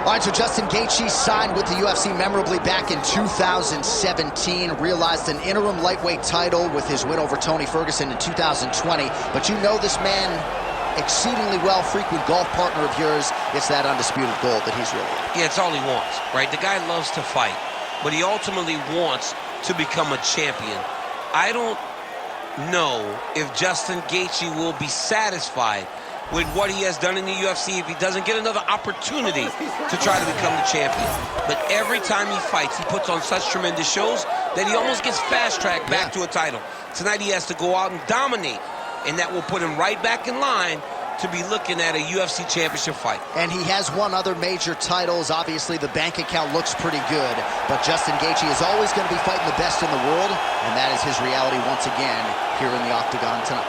All right, so Justin Gaethje signed with the UFC memorably back in 2017, realized an interim lightweight title with his win over Tony Ferguson in 2020. But you know this man exceedingly well, frequent golf partner of yours. It's that undisputed gold that he's really at. Yeah, it's all he wants, right? The guy loves to fight, but he ultimately wants to become a champion. I don't know if Justin Gaethje will be satisfied with what he has done in the UFC if he doesn't get another opportunity to try to become the champion. But every time he fights, he puts on such tremendous shows that he almost gets fast-tracked back to a title. Tonight he has to go out and dominate, and that will put him right back in line to be looking at a UFC championship fight. And he has won other major titles. Obviously, the bank account looks pretty good, but Justin Gaethje is always going to be fighting the best in the world, and that is his reality once again here in the Octagon tonight.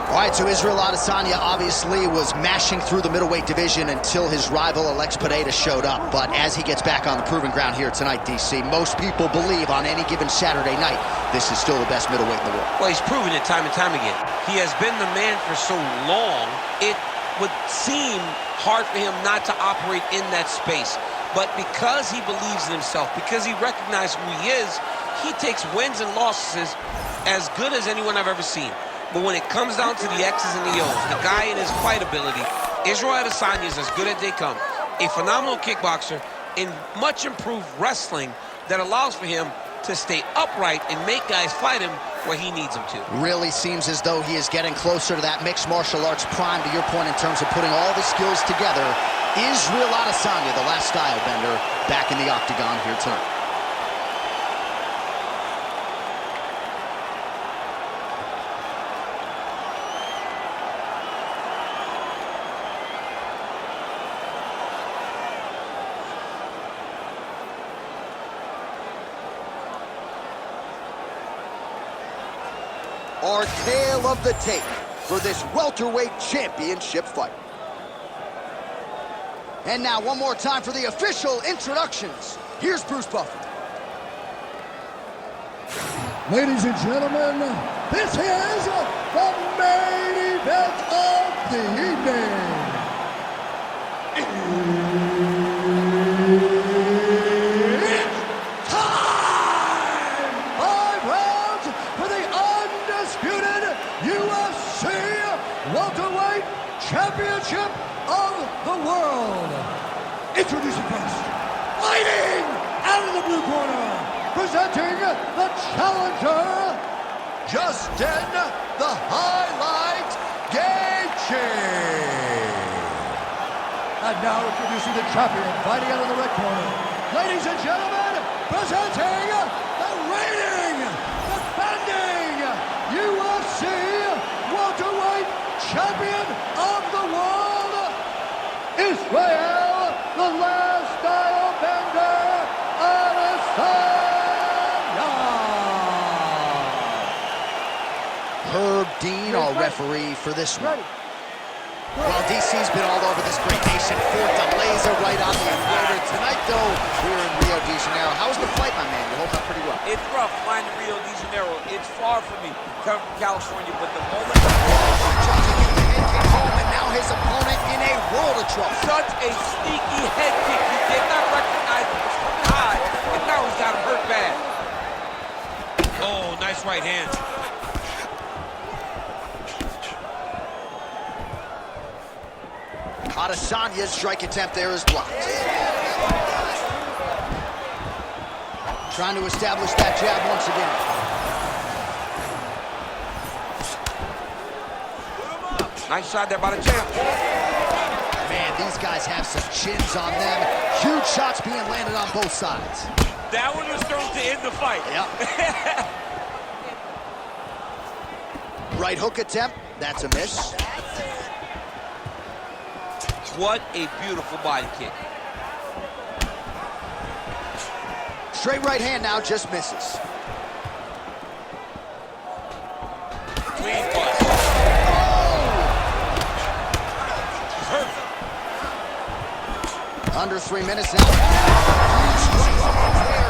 All right, so Israel Adesanya obviously was mashing through the middleweight division until his rival Alex Pereira showed up. But as he gets back on the proving ground here tonight, DC, most people believe on any given Saturday night, this is still the best middleweight in the world. Well, he's proven it time and time again. He has been the man for so long, it would seem hard for him not to operate in that space. But because he believes in himself, because he recognizes who he is, he takes wins and losses as good as anyone I've ever seen. But when it comes down to the X's and the O's, the guy in his fight ability, Israel Adesanya is as good as they come. A phenomenal kickboxer in much improved wrestling that allows for him to stay upright and make guys fight him where he needs them to. Really seems as though he is getting closer to that mixed martial arts prime, to your point, in terms of putting all the skills together. Israel Adesanya, the last style bender, back in the Octagon here tonight. Our tale of the tape for this welterweight championship fight. And now one more time for the official introductions. Here's Bruce Buffer. Ladies and gentlemen, this is the main event of the evening. It's time! 5 rounds for the undisputed UFC welterweight championship of the world. Introducing first, fighting out of the blue corner, presenting the challenger, Justin the Highlight Gaethje. And now introducing the champion, fighting out of the red corner. Ladies and gentlemen, presenting the reigning, defending UFC welterweight champion of the world, Israel, the last style bender, Adesanya. Herb Dean, our referee for this one. Well, DC's been all over this great nation. Fourth a laser right on the equator. Tonight, though, we're in Rio de Janeiro. How was the fight, my man? You're holding up pretty well. It's rough flying to Rio de Janeiro. It's far from me, coming from California, but the moment... Johnson gets the head kick home, and now his opponent in a world of trouble. Such a sneaky head kick. He did not recognize it was coming high, and now he's got him hurt bad. Oh, nice right hand. Adesanya's strike attempt there is blocked. Trying to establish that jab once again. Nice shot there by the champ. Man, these guys have some chins on them. Huge shots being landed on both sides. That one was thrown to end the fight. Yep. Right hook attempt. That's a miss. What a beautiful body kick. Straight right hand now, just misses. Clean punch. Oh! Under 3 minutes now. There.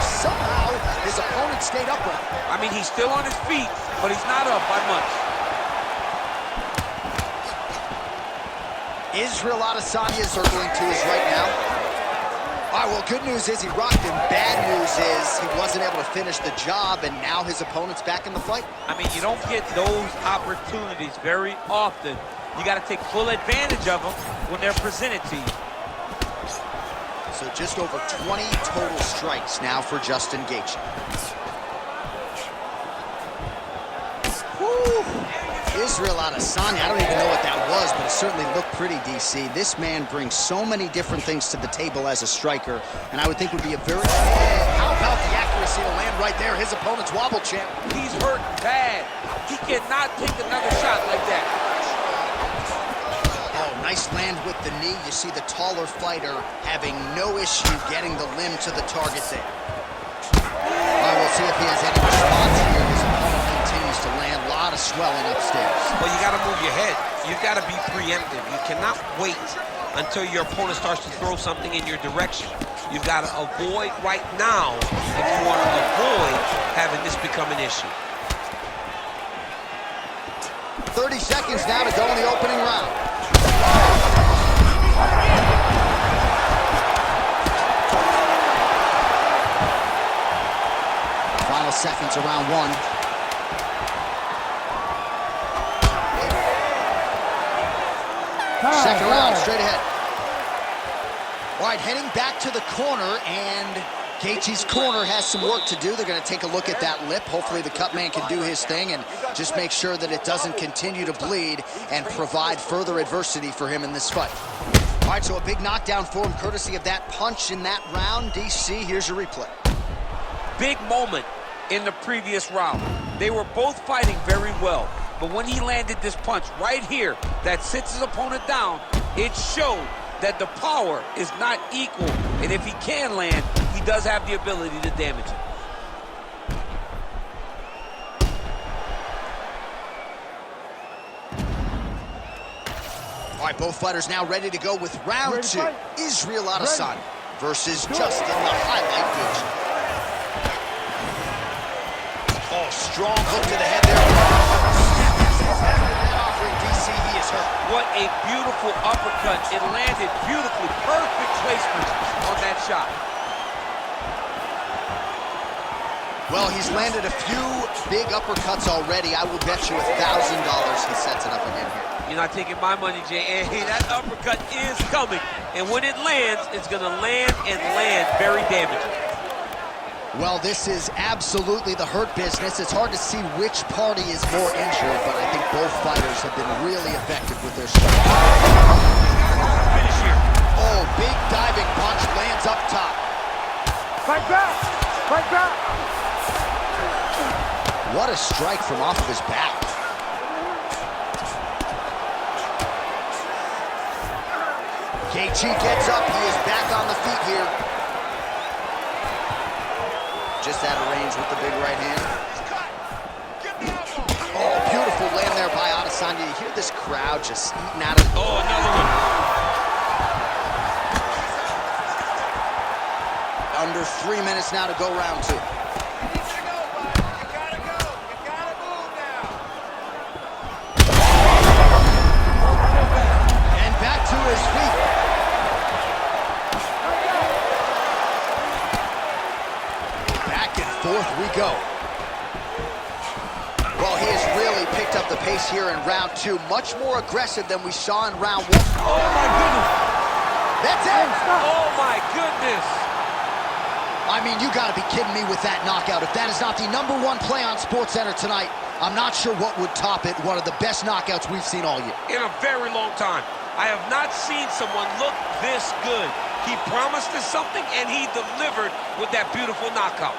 Somehow, his opponent stayed upright. I mean, he's still on his feet, but he's not up by much. Israel Adesanya circling to his right now. All right, well, good news is he rocked him. Bad news is he wasn't able to finish the job, and now his opponent's back in the fight. I mean, you don't get those opportunities very often. You got to take full advantage of them when they're presented to you. So just over 20 total strikes now for Justin Gaethje. Whew. Israel Adesanya, I don't even know what that was, but it certainly looked pretty, DC. This man brings so many different things to the table as a striker, and I would think would be a very... How about the accuracy to land right there? His opponent's wobble champ. He's hurt bad. He cannot take another shot like that. Oh, nice land with the knee. You see the taller fighter having no issue getting the limb to the target there. All right, we'll see if he has any response here. His opponent continues to land. A lot of swelling upstairs. Well, you got to move your head. You've got to be preemptive. You cannot wait until your opponent starts to throw something in your direction. You've got to avoid right now if you want to avoid having this become an issue. 30 seconds now to go in the opening round. Final seconds of round one. Second round, straight ahead. All right, heading back to the corner, and Gaethje's corner has some work to do. They're going to take a look at that lip. Hopefully the cut man can do his thing and just make sure that it doesn't continue to bleed and provide further adversity for him in this fight. All right, so a big knockdown for him courtesy of that punch in that round. DC, here's your replay. Big moment in the previous round. They were both fighting very well, but when he landed this punch right here that sits his opponent down, it showed that the power is not equal, and if he can land, he does have the ability to damage it. All right, both fighters now ready to go with round two. Israel Adesanya versus Justin, the highlight Gaethje. Oh, strong hook to the head there. Offering DC, he is hurt. What a beautiful uppercut. It landed beautifully. Perfect placement on that shot. Well, he's landed a few big uppercuts already. I will bet you $1,000 he sets it up again here. You're not taking my money, Jay. Hey, that uppercut is coming. And when it lands, it's going to land and land very damaging. Well, this is absolutely the hurt business. It's hard to see which party is more injured, but I think both fighters have been really effective with their strikes. Finish here. Oh, big diving punch lands up top. Fight back! Fight back! What a strike from off of his back. Gaethje gets up. He is back on the feet here. Just out of range with the big right hand. Oh, beautiful land there by Adesanya. You hear this crowd just eating out of... Oh, another one. Under 3 minutes now to go round two. And back to his feet. Fourth we go. Well, he has really picked up the pace here in round two. Much more aggressive than we saw in round one. Oh, my goodness. That's it. Oh, my goodness. I mean, you got to be kidding me with that knockout. If that is not the #1 play on SportsCenter tonight, I'm not sure what would top it. One of the best knockouts we've seen all year. In a very long time. I have not seen someone look this good. He promised us something, and he delivered with that beautiful knockout.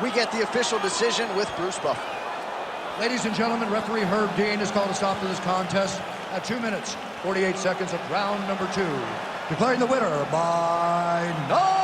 we get the official decision with Bruce Buffer. Ladies and gentlemen, referee Herb Dean has called a stop to this contest at 2 minutes, 48 seconds of round number 2. Declaring the winner by knockout